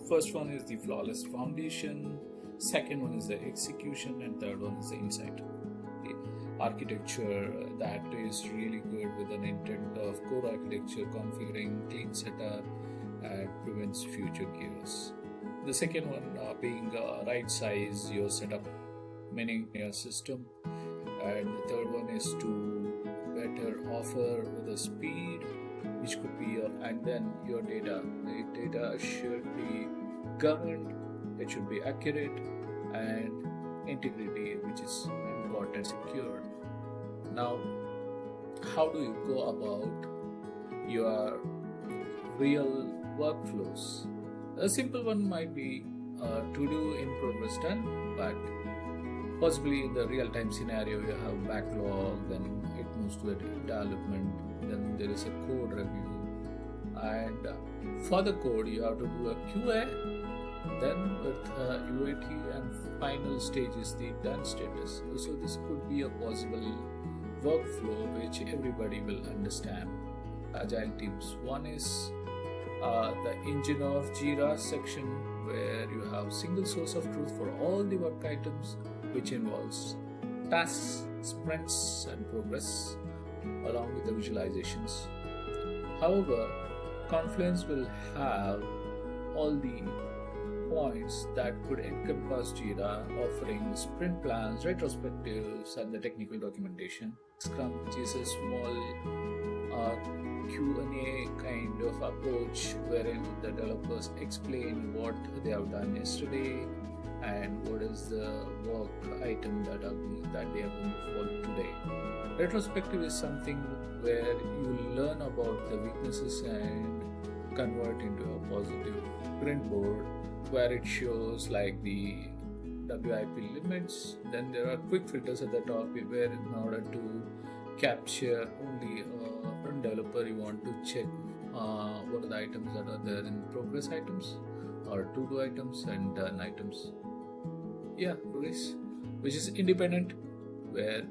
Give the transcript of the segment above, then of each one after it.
First one is the flawless foundation, second one is the execution, and third one is the insight. The architecture that is really good with an intent of core architecture, configuring, clean setup, and prevents future chaos. The second one being right size your setup, meaning your system, and the third one is to better offer the speed, which could be and then your data. The data should be governed, it should be accurate, and integrity, which is important, secured. Now, how do you go about your real workflows? A simple one might be to do in progress done, but possibly in the real-time scenario you have backlog, then it moves to a development, then there is a code review, and for the code you have to do a QA, then with UAT, and final stage is the done status. So this could be a possible workflow which everybody will understand. Agile teams. One is the engine of Jira section, where you have single source of truth for all the work items, which involves tasks, sprints, and progress, along with the visualizations. However, Confluence will have all the points that could encompass Jira, offering sprint plans, retrospectives, and the technical documentation. Scrum, which is a small Q&A kind of approach, wherein the developers explain what they have done yesterday and what is the work item that they are going to follow today. Retrospective is something where you learn about the weaknesses and convert into a positive print board, where it shows like the WIP limits. Then there are quick filters at the top, where in order to capture only a developer, you want to check what are the items that are there in progress items, or to-do items, and done items. Progress, which is independent, where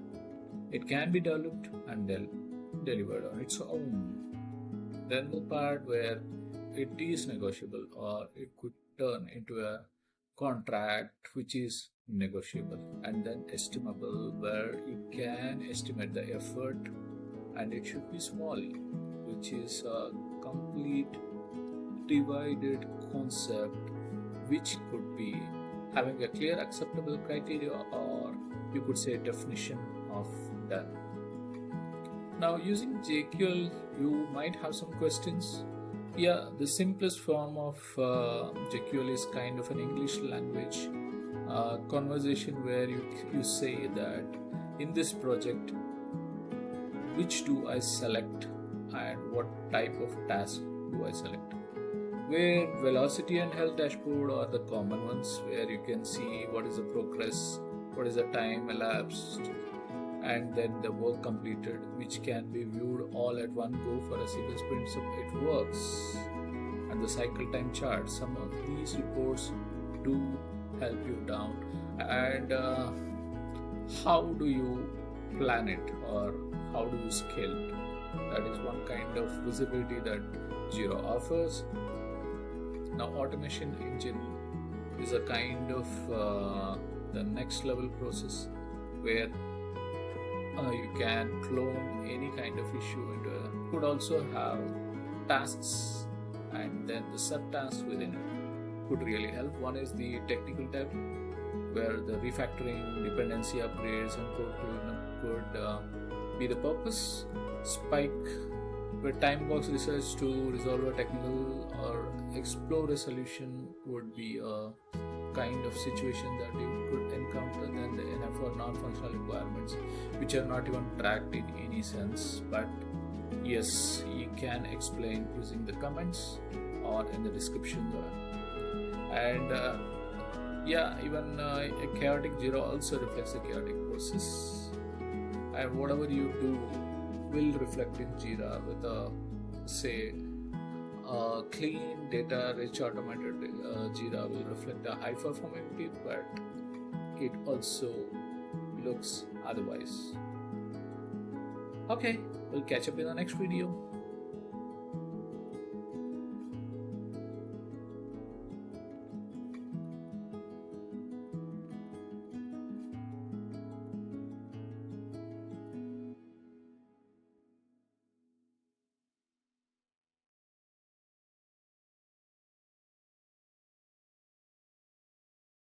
it can be developed and delivered on its own. Then the part where it is negotiable, or it could turn into a contract which is negotiable, and then estimable, where you can estimate the effort, and it should be small, which is a complete divided concept, which could be having a clear acceptable criteria, or you could say definition of done. Now, using JQL, you might have some questions. The simplest form of JQL is kind of an English language conversation, where you say that in this project, which do I select and what type of task do I select? Where velocity and health dashboard are the common ones, where you can see what is the progress, what is the time elapsed, and then the work completed, which can be viewed all at one go for a single sprint, so it works. And the cycle time chart, some of these reports do help you down. And how do you plan it, or how do you scale it? That is one kind of visibility that Jira offers. Now, automation engine is a kind of the next level process, where you can clone any kind of issue into it. Could also have tasks and then the subtasks within it. Could really help. One is the technical tab, where the refactoring, dependency upgrades, and code cleanup could be the purpose. Spike, where time box research to resolve a technical or explore a solution would be a kind of situation that you could encounter. Then the NF or non-functional requirements, which are not even tracked in any sense, but yes, you can explain using the comments or in the description there. And even a chaotic Jira also reflects a chaotic process, and whatever you do will reflect in Jira with a clean, data-rich, automated Jira will reflect a high-performing team, but it also looks otherwise. Okay, we'll catch up in the next video.